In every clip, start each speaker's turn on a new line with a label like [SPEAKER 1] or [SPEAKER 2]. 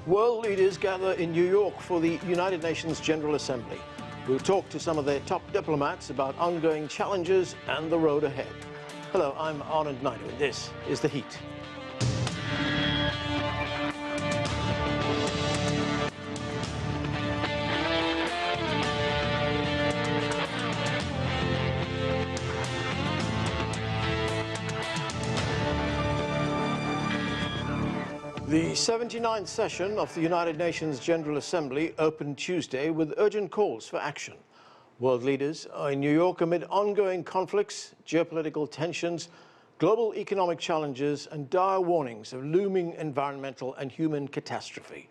[SPEAKER 1] World leaders gather in New York for the United Nations General Assembly. We'll talk to some of their top diplomats about ongoing challenges and the road ahead. Hello, I'm Anand Naidu, and this is The Heat. The 79th session of the United Nations General Assembly opened Tuesday with urgent calls for action. World leaders are in New York amid ongoing conflicts, geopolitical tensions, global economic challenges, and dire warnings of looming environmental and human catastrophe.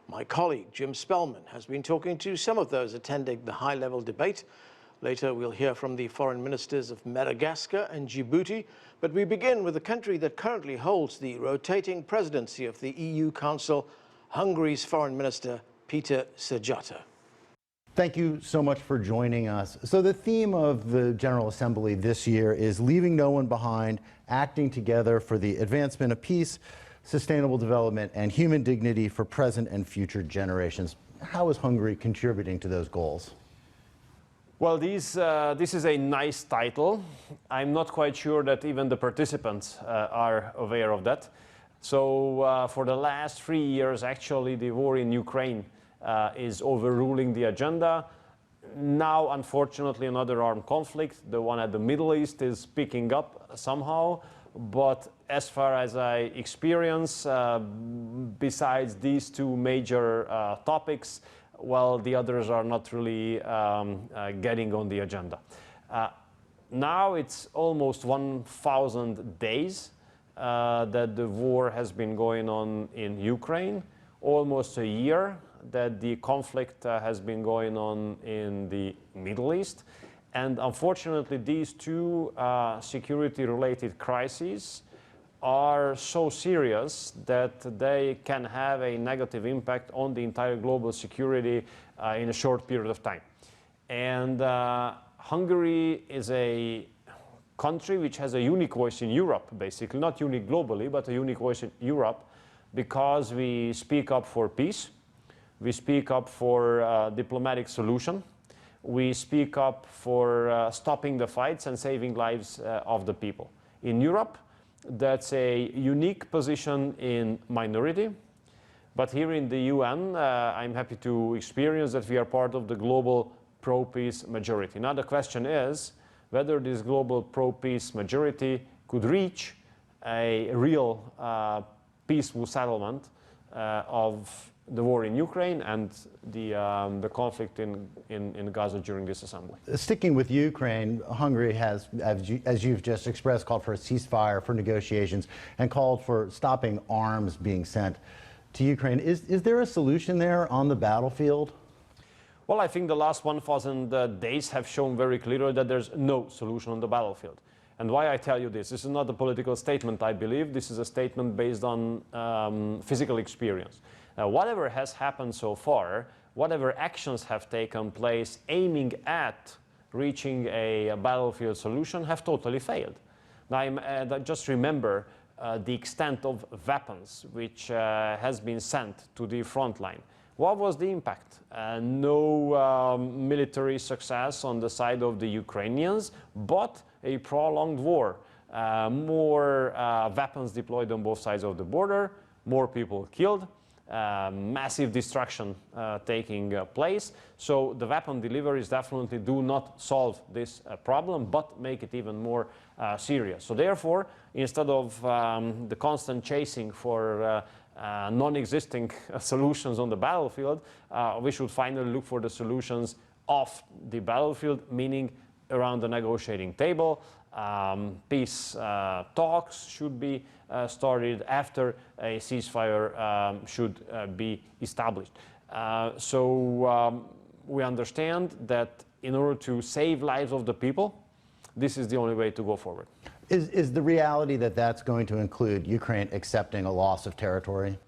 [SPEAKER 1] My colleague Jim Spellman has been talking to some of those attending the high-level debate. Later, we'll hear from the foreign ministers of Madagascar and Djibouti, but we begin with the country that currently holds the rotating presidency of the EU Council, Hungary's Foreign Minister, Peter Szijjarto.
[SPEAKER 2] Thank you so much for joining us. So the theme of the General Assembly this year is leaving no one behind, acting together for the advancement of peace, sustainable development, and human dignity for present and future generations. How is Hungary contributing to those goals?
[SPEAKER 3] Well, this is a nice title. I'm not quite sure that even the participants are aware of that. So for the last 3 years, actually, the war in Ukraine is overruling the agenda. Now, unfortunately, another armed conflict, the one at the Middle East, is picking up somehow. But as far as I experience, besides these two major topics, well, the others are not really getting on the agenda. Now it's almost 1,000 days that the war has been going on in Ukraine, almost a year that the conflict has been going on in the Middle East. And unfortunately, these two security-related crises are so serious that they can have a negative impact on the entire global security in a short period of time. And Hungary is a country which has a unique voice in Europe, basically, not unique globally, but a unique voice in Europe, because we speak up for peace, we speak up for diplomatic solution, we speak up for stopping the fights and saving lives of the people. In Europe, that's a unique position in minority, but here in the UN, I'm happy to experience that we are part of the global pro-peace majority. Now the question is whether this global pro-peace majority could reach a real peaceful settlement of the war in Ukraine and the conflict in Gaza during this assembly.
[SPEAKER 2] Sticking with Ukraine, Hungary has, as you've just expressed, called for a ceasefire, for negotiations, and called for stopping arms being sent to Ukraine. Is there a solution there on the battlefield?
[SPEAKER 3] Well, I think the last 1,000 days have shown very clearly that there's no solution on the battlefield. And why I tell you this is not a political statement, I believe. This is a statement based on physical experience. Whatever has happened so far, whatever actions have taken place aiming at reaching a battlefield solution have totally failed. Now, just remember the extent of weapons which has been sent to the front line. What was the impact? No military success on the side of the Ukrainians, but a prolonged war. More weapons deployed on both sides of the border, more people killed. Massive destruction taking place. So the weapon deliveries definitely do not solve this problem, but make it even more serious. So therefore, instead of the constant chasing for non-existing solutions on the battlefield, we should finally look for the solutions off the battlefield, meaning around the negotiating table. Peace talks should be started after a ceasefire should be established. So we understand that in order to save lives of the people, this is the only way to go forward.
[SPEAKER 2] Is the reality that that's going to include Ukraine accepting a loss of territory?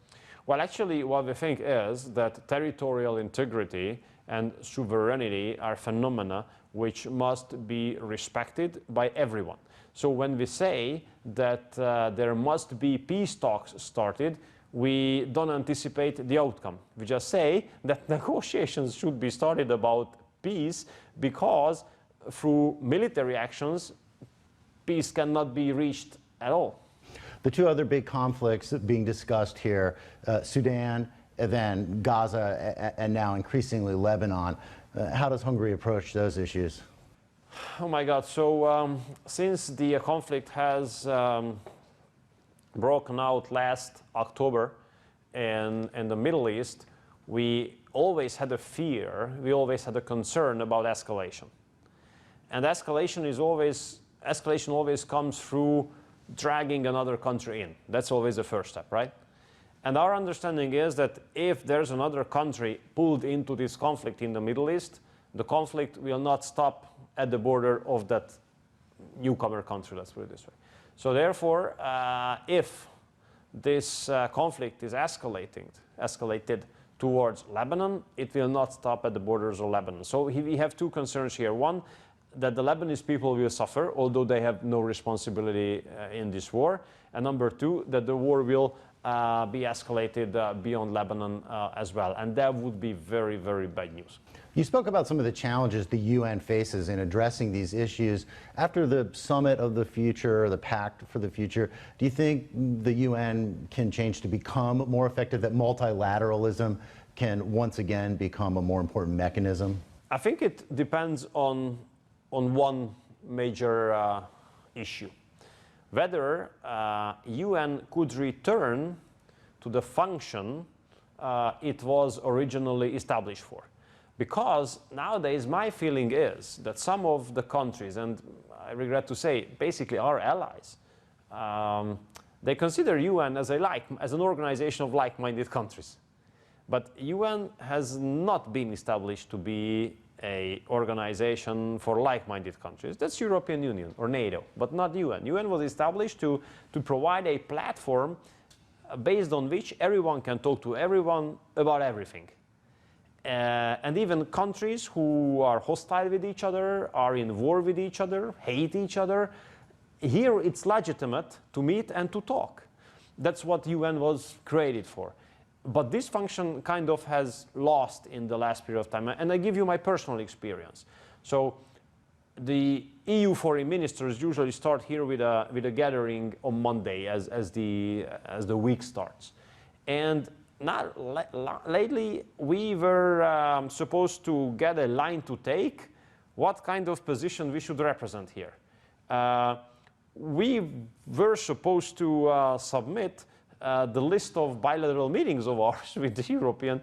[SPEAKER 3] Well, actually, what we think is that territorial integrity and sovereignty are phenomena which must be respected by everyone. So when we say that there must be peace talks started, we don't anticipate the outcome. We just say that negotiations should be started about peace because through military actions, peace cannot be reached at all.
[SPEAKER 2] The two other big conflicts being discussed here, Sudan, and then Gaza, and now increasingly Lebanon. How does Hungary approach those issues?
[SPEAKER 3] Oh my God, so since the conflict has broken out last October in the Middle East, we always had a fear, we always had a concern about escalation. And escalation always comes through dragging another country in. That's always the first step, right? And our understanding is that if there's another country pulled into this conflict in the Middle East, the conflict will not stop at the border of that newcomer country, let's put it this way. So therefore, if this conflict is escalated towards Lebanon, it will not stop at the borders of Lebanon. So we have two concerns here. One, that the Lebanese people will suffer, although they have no responsibility in this war. And number two, that the war will be escalated beyond Lebanon as well. And that would be very, very bad news.
[SPEAKER 2] You spoke about some of the challenges the UN faces in addressing these issues. After the Summit of the Future, the Pact for the Future, do you think the UN can change to become more effective, that multilateralism can once again become a more important mechanism?
[SPEAKER 3] I think it depends on one major issue. Whether UN could return to the function it was originally established for. Because nowadays my feeling is that some of the countries, and I regret to say basically our allies, they consider UN as an organization of like-minded countries. But UN has not been established to be an organization for like-minded countries. That's European Union or NATO, but not UN. UN was established to provide a platform based on which everyone can talk to everyone about everything. And even countries who are hostile with each other, are in war with each other, hate each other, here it's legitimate to meet and to talk. That's what UN was created for. But this function kind of has lost in the last period of time. And I give you my personal experience. So the EU foreign ministers usually start here with a gathering on Monday as the week starts. And now, lately, we were supposed to get a line to take, what kind of position we should represent here. We were supposed to submit the list of bilateral meetings of ours with the European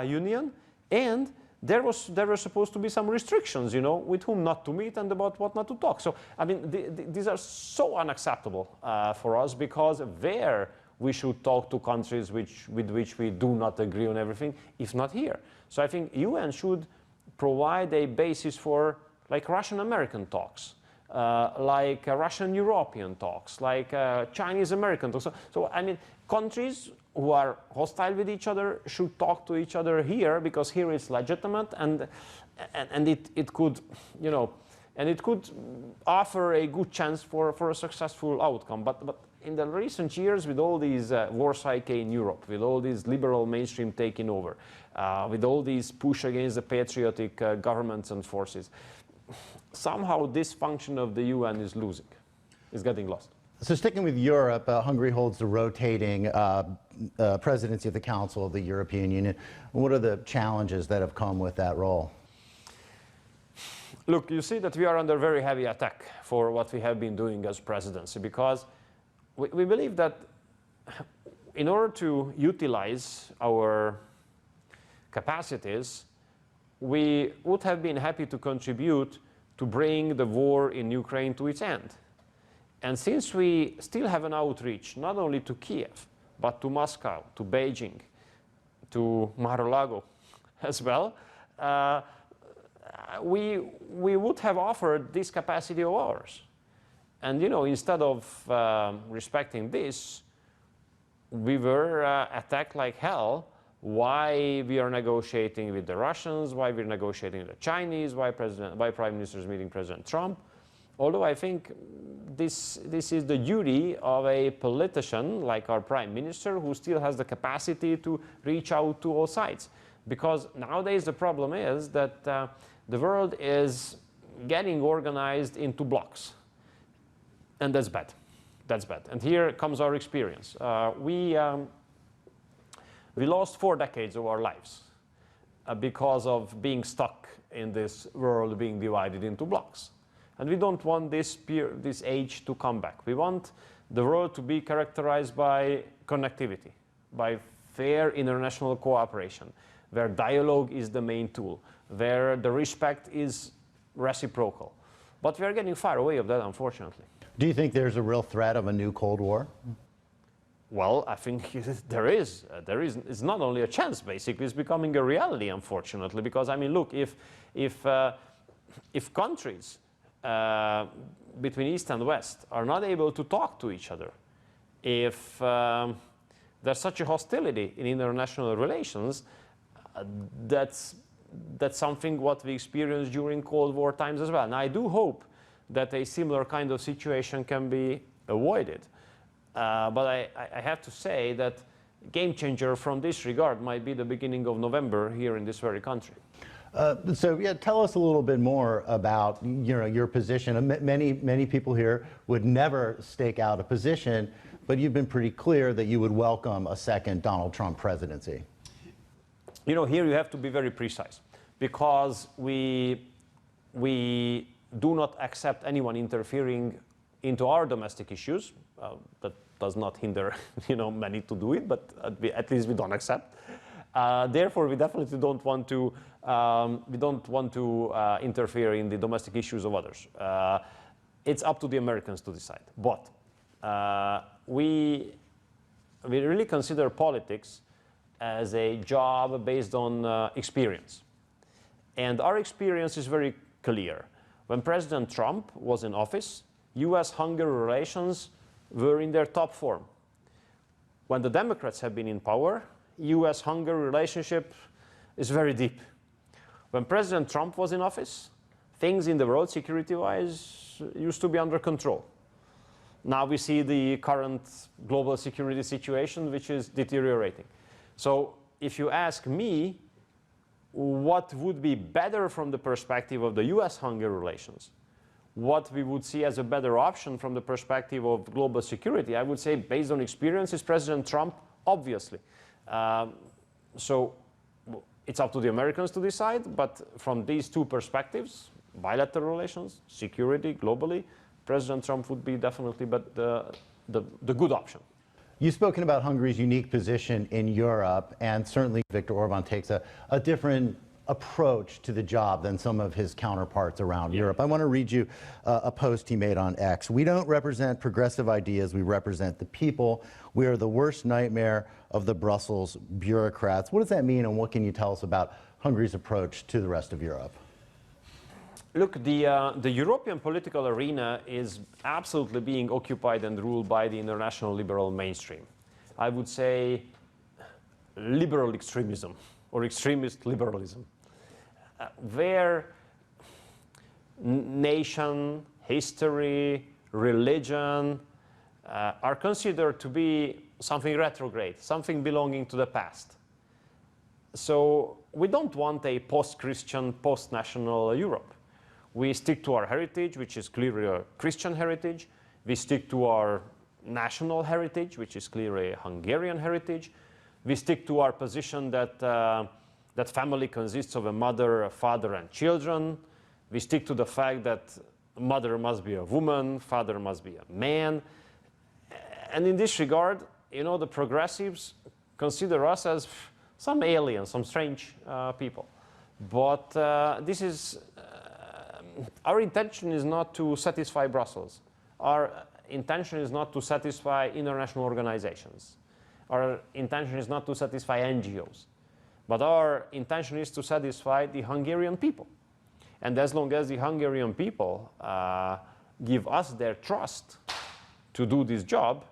[SPEAKER 3] Union, and there were supposed to be some restrictions, you know, with whom not to meet and about what not to talk. So, I mean, these are so unacceptable for us, because there we should talk to countries with which we do not agree on everything, if not here. So I think UN should provide a basis for like Russian-American talks, like Russian-European talks, like Chinese-American talks. So I mean, countries who are hostile with each other should talk to each other here, because here it's legitimate, and it could, you know, and it could offer a good chance for a successful outcome. But in the recent years, with all these war psyche in Europe, with all these liberal mainstream taking over, with all these push against the patriotic governments and forces, somehow this function of the UN is getting lost.
[SPEAKER 2] So sticking with Europe, Hungary holds the rotating presidency of the Council of the European Union. What are the challenges that have come with that role?
[SPEAKER 3] Look, you see that we are under very heavy attack for what we have been doing as presidency, because we believe that in order to utilize our capacities, we would have been happy to contribute to bring the war in Ukraine to its end. And since we still have an outreach, not only to Kiev, but to Moscow, to Beijing, to Mar-a-Lago as well, we would have offered this capacity of ours. And, you know, instead of respecting this, we were attacked like hell. Why we are negotiating with the Russians, why we're negotiating with the Chinese, why Prime Minister is meeting President Trump. although I think this is the duty of a politician like our Prime Minister, who still has the capacity to reach out to all sides. Because nowadays the problem is that the world is getting organized into blocks. And that's bad. That's bad. And here comes our experience. We lost 4 decades of our lives because of being stuck in this world being divided into blocks. And we don't want this age to come back. We want the world to be characterized by connectivity, by fair international cooperation, where dialogue is the main tool, where the respect is reciprocal. But we are getting far away of that, unfortunately.
[SPEAKER 2] Do you think there's a real threat of a new Cold War?
[SPEAKER 3] Well, I think there is. It's not only a chance, basically. It's becoming a reality, unfortunately. Because, I mean, look, if countries between East and West are not able to talk to each other, if there's such a hostility in international relations, that's something what we experienced during Cold War times as well. And I do hope that a similar kind of situation can be avoided. But I have to say that game changer from this regard might be the beginning of November here in this very country.
[SPEAKER 2] So yeah, tell us a little bit more about your position. Many people here would never stake out a position, but you've been pretty clear that you would welcome a second Donald Trump presidency.
[SPEAKER 3] You know, here you have to be very precise, because we do not accept anyone interfering into our domestic issues. That does not hinder, many to do it, but at least we don't accept. Therefore, we definitely don't want to. We don't want to interfere in the domestic issues of others. It's up to the Americans to decide. But we really consider politics as a job based on experience. And our experience is very clear. When President Trump was in office, US-Hungary relations were in their top form. When the Democrats have been in power, US-Hungary relationship is very deep. When President Trump was in office, things in the world security-wise used to be under control. Now we see the current global security situation, which is deteriorating. So if you ask me what would be better from the perspective of the US-Hungary relations, what we would see as a better option from the perspective of global security, I would say, based on experience, is President Trump, obviously. So it's up to the Americans to decide, but from these two perspectives, bilateral relations, security, globally, President Trump would be definitely the good option.
[SPEAKER 2] You've spoken about Hungary's unique position in Europe, and certainly Viktor Orban takes a different approach to the job than some of his counterparts around Europe. I want to read you a post he made on X. "We don't represent progressive ideas, we represent the people. We are the worst nightmare of the Brussels bureaucrats." What does that mean, and what can you tell us about Hungary's approach to the rest of Europe?
[SPEAKER 3] Look, the European political arena is absolutely being occupied and ruled by the international liberal mainstream. I would say liberal extremism or extremist liberalism, where nation, history, religion are considered to be something retrograde, something belonging to the past. So we don't want a post-Christian, post-national Europe. We stick to our heritage, which is clearly a Christian heritage. We stick to our national heritage, which is clearly a Hungarian heritage. We stick to our position that that family consists of a mother, a father, and children. We stick to the fact that mother must be a woman, father must be a man. And in this regard, the progressives consider us as some aliens, some strange people. But this is... our intention is not to satisfy Brussels. Our intention is not to satisfy international organizations. Our intention is not to satisfy NGOs. But our intention is to satisfy the Hungarian people. And as long as the Hungarian people give us their trust to do this job,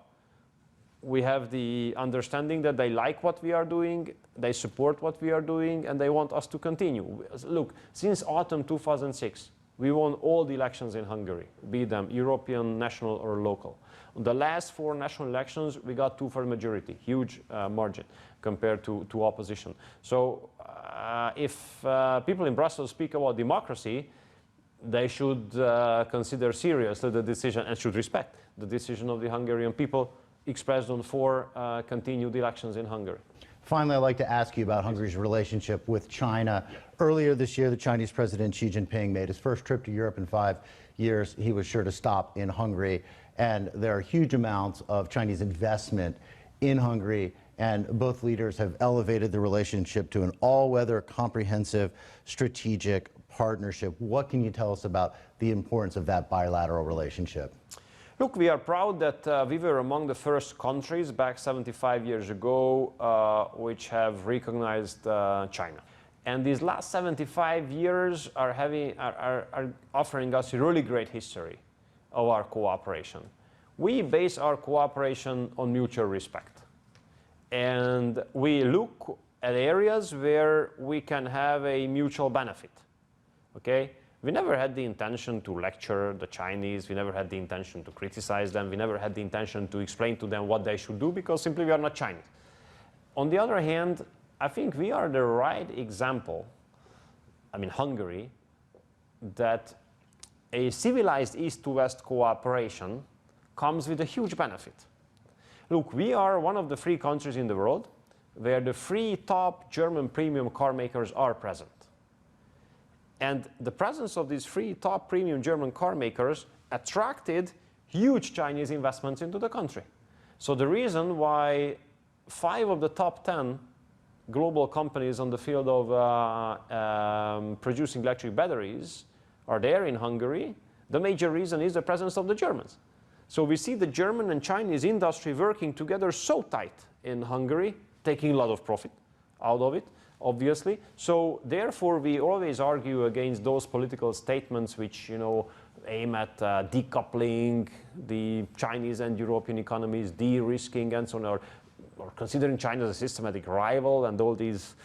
[SPEAKER 3] we have the understanding that they like what we are doing, they support what we are doing, and they want us to continue. Look, since autumn 2006, We won all the elections in Hungary, be them European, national, or local. On the last 4 national elections, we got 2/3 majority, huge margin compared to opposition. So if people in Brussels speak about democracy, they should consider seriously the decision and should respect the decision of the Hungarian people expressed on 4 continued elections in Hungary.
[SPEAKER 2] Finally, I'd like to ask you about Hungary's relationship with China. Earlier this year, the Chinese President Xi Jinping made his first trip to Europe in 5 years. He was sure to stop in Hungary, and there are huge amounts of Chinese investment in Hungary, and both leaders have elevated the relationship to an all-weather, comprehensive, strategic partnership. What can you tell us about the importance of that bilateral relationship?
[SPEAKER 3] Look, we are proud that we were among the first countries back 75 years ago which have recognized China. And these last 75 years are offering us a really great history of our cooperation. We base our cooperation on mutual respect. And we look at areas where we can have a mutual benefit. Okay? We never had the intention to lecture the Chinese, we never had the intention to criticize them, we never had the intention to explain to them what they should do, because simply we are not Chinese. On the other hand, I think we are the right example, I mean Hungary, that a civilized East-to-West cooperation comes with a huge benefit. Look, we are one of the 3 countries in the world where the 3 top German premium car makers are present. And the presence of these 3 top premium German car makers attracted huge Chinese investments into the country. So the reason why 5 of the top 10 global companies on the field of producing electric batteries are there in Hungary, the major reason is the presence of the Germans. So we see the German and Chinese industry working together so tight in Hungary, taking a lot of profit out of it, obviously. So therefore we always argue against those political statements which, you know, aim at decoupling the Chinese and European economies, de-risking and so on, or considering China as a systematic rival and all these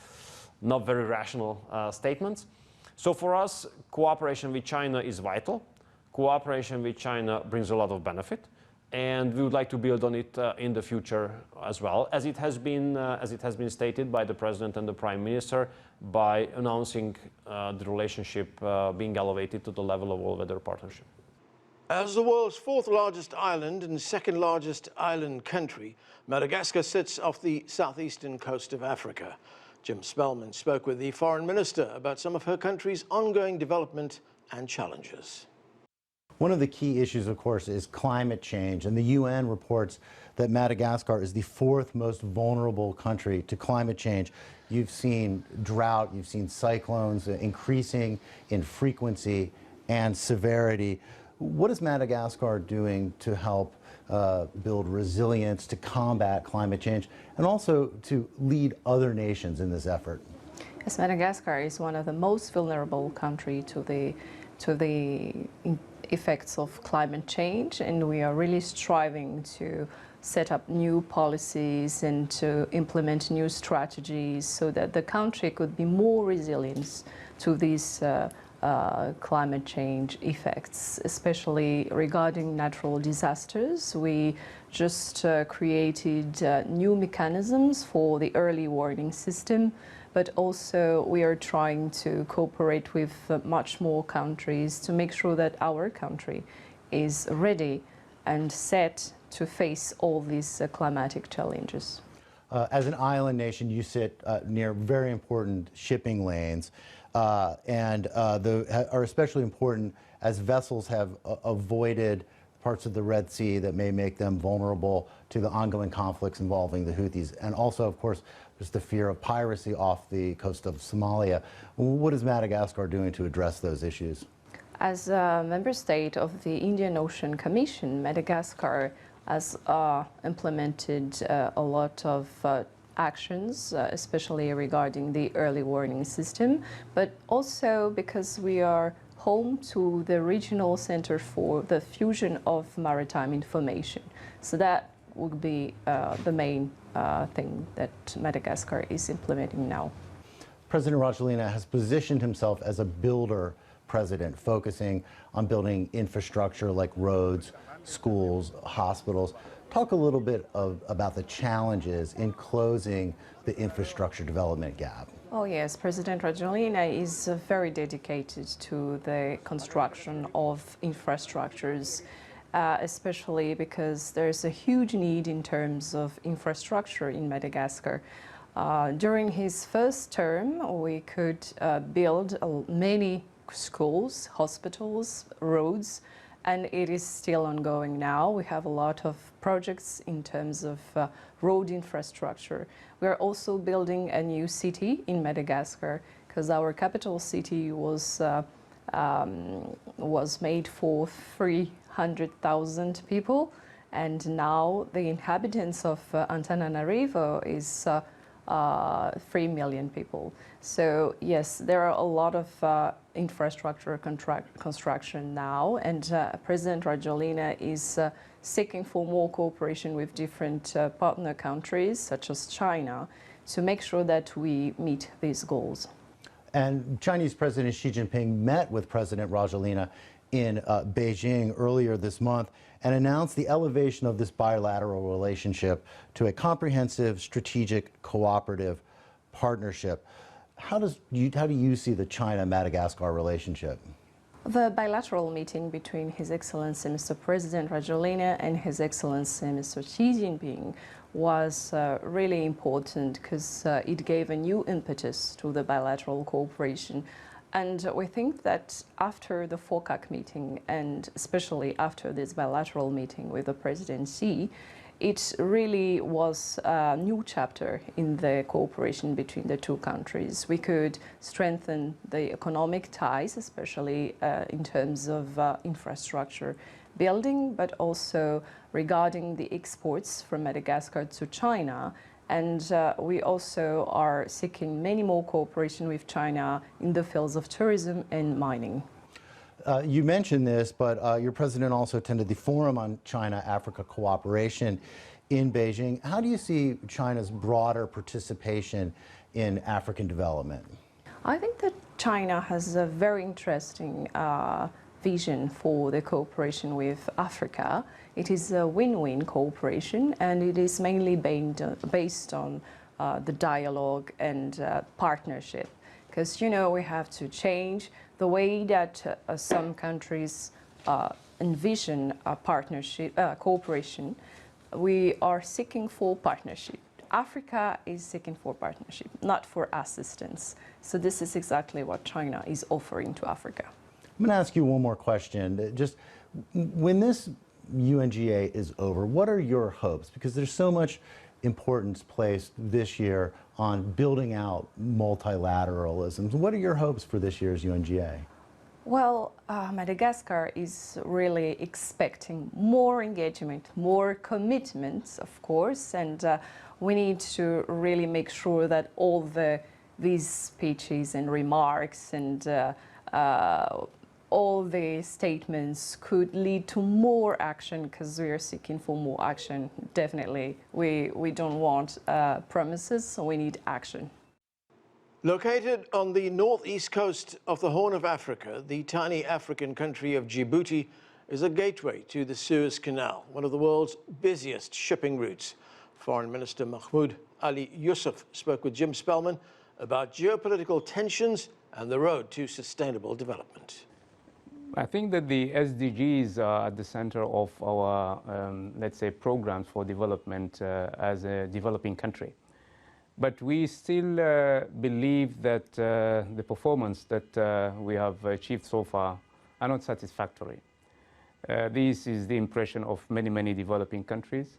[SPEAKER 3] not very rational statements. So for us, cooperation with China is vital. Cooperation with China brings a lot of benefit, and we would like to build on it in the future as well, as it has been stated by the President and the Prime Minister by announcing the relationship being elevated to the level of all-weather partnership.
[SPEAKER 1] As the world's 4th largest island and 2nd largest island country, Madagascar sits off the southeastern coast of Africa. Jim Spellman spoke with the Foreign Minister about some of her country's ongoing development and challenges.
[SPEAKER 2] One of the key issues, of course, is climate change, and the UN reports that Madagascar is the 4th most vulnerable country to climate change. You've seen drought, you've seen cyclones increasing in frequency and severity. What is Madagascar doing to help build resilience, to combat climate change, and also to lead other nations in this effort?
[SPEAKER 4] Yes, Madagascar is one of the most vulnerable countries to the effects of climate change, and we are really striving to set up new policies and to implement new strategies so that the country could be more resilient to these climate change effects, especially regarding natural disasters. We just created new mechanisms for the early warning system, but also we are trying to cooperate with much more countries to make sure that our country is ready and set to face all these climatic challenges.
[SPEAKER 2] As an island nation, you sit near very important shipping lanes, and are especially important as vessels have avoided parts of the Red Sea that may make them vulnerable to the ongoing conflicts involving the Houthis. And also, of course, there's the fear of piracy off the coast of Somalia. What is Madagascar doing to address those issues?
[SPEAKER 4] As a member state of the Indian Ocean Commission, Madagascar has implemented a lot of actions, especially regarding the early warning system, but also because we are home to the Regional Center for the Fusion of Maritime Information. So that would be the main thing that Madagascar is implementing now.
[SPEAKER 2] President Rajoelina has positioned himself as a builder president, focusing on building infrastructure like roads, schools, hospitals. Talk a little bit about the challenges in closing the infrastructure development gap.
[SPEAKER 4] Oh yes, President Rajoelina is very dedicated to the construction of infrastructures, especially because there's a huge need in terms of infrastructure in Madagascar. During his first term, we could build many schools, hospitals, roads, and it is still ongoing now. We have a lot of projects in terms of road infrastructure. We are also building a new city in Madagascar because our capital city was made for 300,000 people, and now the inhabitants of Antananarivo is 3 million people. So yes, there are a lot of infrastructure construction now, and President Rajoelina is seeking for more cooperation with different partner countries, such as China, to make sure that we meet these goals.
[SPEAKER 2] And Chinese President Xi Jinping met with President Rajoelina in Beijing earlier this month and announced the elevation of this bilateral relationship to a comprehensive, strategic, cooperative partnership. How do you see the China-Madagascar relationship?
[SPEAKER 4] The bilateral meeting between His Excellency Mr. President Rajoelina and His Excellency Mr. Xi Jinping was really important because it gave a new impetus to the bilateral cooperation. And we think that after the FOCAC meeting, and especially after this bilateral meeting with the President Xi, it really was a new chapter in the cooperation between the two countries. We could strengthen the economic ties, especially in terms of infrastructure building, but also regarding the exports from Madagascar to China. And we also are seeking many more cooperation with China in the fields of tourism and mining.
[SPEAKER 2] You mentioned this, but your president also attended the Forum on China-Africa Cooperation in Beijing. How do you see China's broader participation in African development?
[SPEAKER 4] I think that China has a very interesting vision for the cooperation with Africa. It is a win-win cooperation, and it is mainly based on the dialogue and partnership. Because, you know, we have to change the way that some countries envision a partnership, cooperation. We are seeking for partnership. Africa is seeking for partnership, not for assistance. So this is exactly what China is offering to Africa.
[SPEAKER 2] I'm going to ask you one more question. Just when this UNGA is over, what are your hopes? Because there's so much importance placed this year on building out multilateralism. What are your hopes for this year's UNGA?
[SPEAKER 4] Well, Madagascar is really expecting more engagement, more commitments, of course, and we need to really make sure that all these speeches and remarks and all the statements could lead to more action, because we are seeking for more action. Definitely, we don't want promises, so we need action.
[SPEAKER 1] Located on the northeast coast of the Horn of Africa, the tiny African country of Djibouti is a gateway to the Suez Canal, one of the world's busiest shipping routes. Foreign Minister Mahamoud Youssouf spoke with Jim Spellman about geopolitical tensions and the road to sustainable development.
[SPEAKER 5] I think that the SDGs are at the center of our, let's say, programs for development as a developing country. But we still believe that the performance that we have achieved so far are not satisfactory. This is the impression of many developing countries.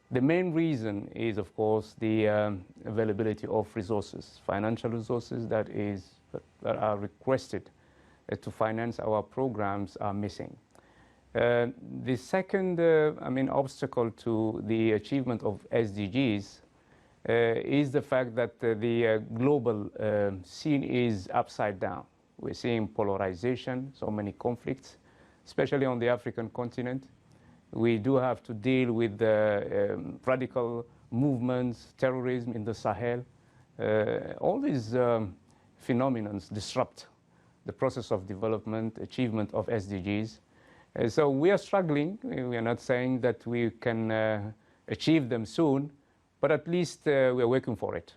[SPEAKER 5] The main reason is, of course, the availability of resources, financial resources that are requested to finance our programs are missing. The second, obstacle to the achievement of SDGs is the fact that the global scene is upside down. We're seeing polarization, so many conflicts, especially on the African continent. We do have to deal with radical movements, terrorism in the Sahel. All these phenomena disrupt the process of development, achievement of SDGs. So we are struggling. We are not saying that we can achieve them soon, but at least we are working for it.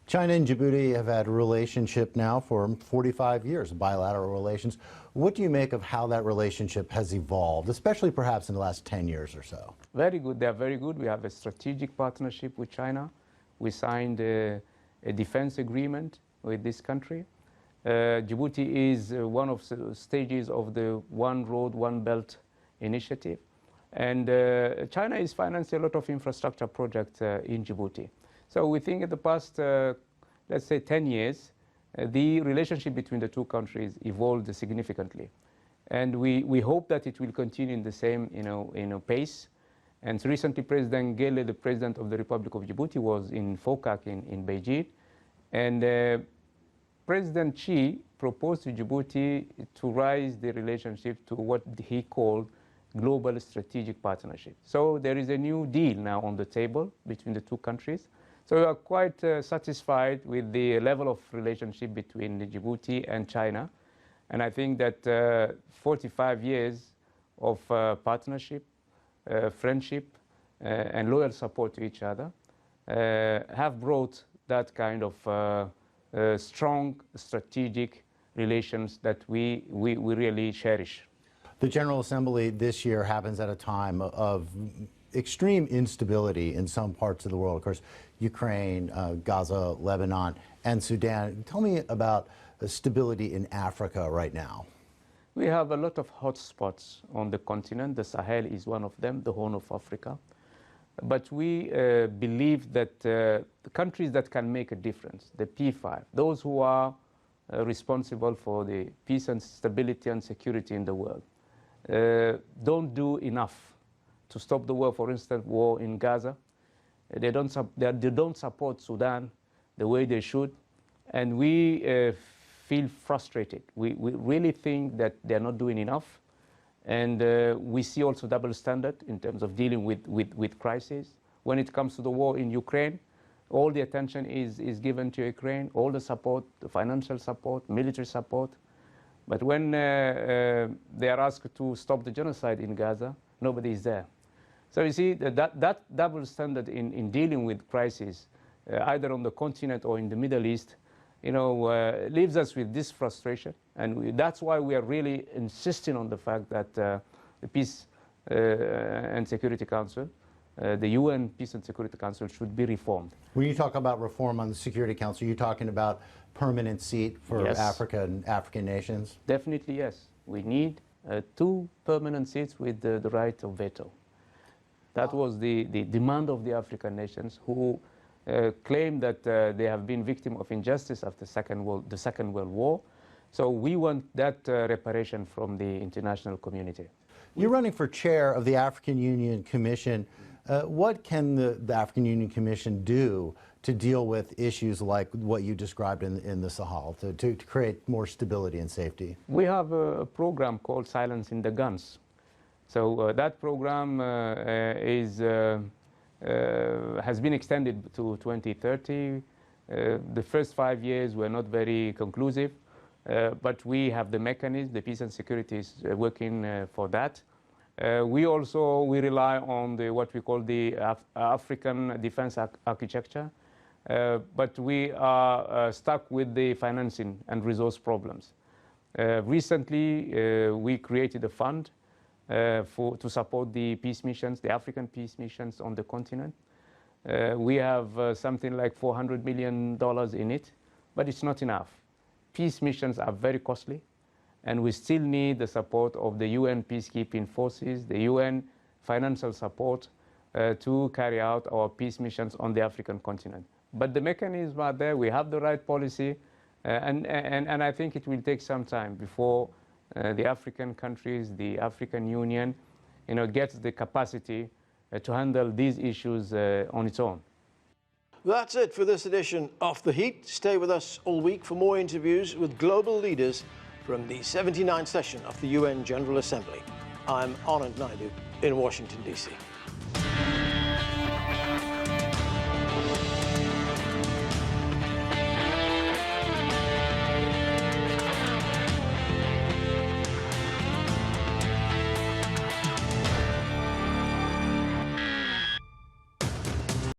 [SPEAKER 2] China and Djibouti have had a relationship now for 45 years, bilateral relations. What do you make of how that relationship has evolved, especially perhaps in the last 10 years or so?
[SPEAKER 5] Very good. They are very good. We have a strategic partnership with China. We signed a defense agreement with this country. Djibouti is one of the stages of the One Road, One Belt initiative. And China is financing a lot of infrastructure projects in Djibouti. So we think in the past, let's say 10 years, the relationship between the two countries evolved significantly. And we hope that it will continue in the same pace. And recently President Gele, the President of the Republic of Djibouti, was in FOCAC in Beijing. And President Xi proposed to Djibouti to raise the relationship to what he called global strategic partnership. So there is a new deal now on the table between the two countries. So we are quite satisfied with the level of relationship between Djibouti and China. And I think that 45 years of partnership, friendship, and loyal support to each other have brought that kind of strong strategic relations that we really cherish.
[SPEAKER 2] The General Assembly this year happens at a time of extreme instability in some parts of the world. Of course, Ukraine, Gaza, Lebanon, and Sudan. Tell me about the stability in Africa right now.
[SPEAKER 5] We have a lot of hot spots on the continent. The Sahel is one of them, the Horn of Africa. But we believe that the countries that can make a difference, the P5, those who are responsible for the peace and stability and security in the world, don't do enough to stop the war. For instance, war in Gaza. They don't support Sudan the way they should. And we feel frustrated. We really think that they're not doing enough. And we see also double standard in terms of dealing with crises. When it comes to the war in Ukraine, all the attention is given to Ukraine, all the support, the financial support, military support. But when they are asked to stop the genocide in Gaza, nobody is there. So you see, that double standard in dealing with crises, either on the continent or in the Middle East, leaves us with this frustration. And that's why we are really insisting on the fact that the Peace and Security Council, the UN Peace and Security Council, should be reformed.
[SPEAKER 2] When you talk about reform on the Security Council, you're talking about permanent seat for
[SPEAKER 5] Yes.
[SPEAKER 2] Africa and African nations?
[SPEAKER 5] Definitely, yes. We need 2 permanent seats with the right of veto. That was the demand of the African nations, who claim that they have been victims of injustice after the Second World War. So we want that reparation from the international community.
[SPEAKER 2] You're running for chair of the African Union Commission. What can the African Union Commission do to deal with issues like what you described in the Sahel, to create more stability and safety?
[SPEAKER 5] We have a program called Silencing the Guns. So that program has been extended to 2030. The first 5 years were not very conclusive, but we have the mechanism. The Peace and Security is working for that. We rely on what we call the African Defense Architecture, but we are stuck with the financing and resource problems. Recently, we created a fund to support the peace missions, the African peace missions on the continent. We have something like $400 million in it, but it's not enough. Peace missions are very costly, and we still need the support of the UN peacekeeping forces, the UN financial support to carry out our peace missions on the African continent. But the mechanisms are there, we have the right policy, and I think it will take some time before the African countries, the African Union, gets the capacity to handle these issues on its own.
[SPEAKER 1] That's it for this edition of The Heat. Stay with us all week for more interviews with global leaders from the 79th session of the UN General Assembly. I'm Anand Naidu in Washington, D.C.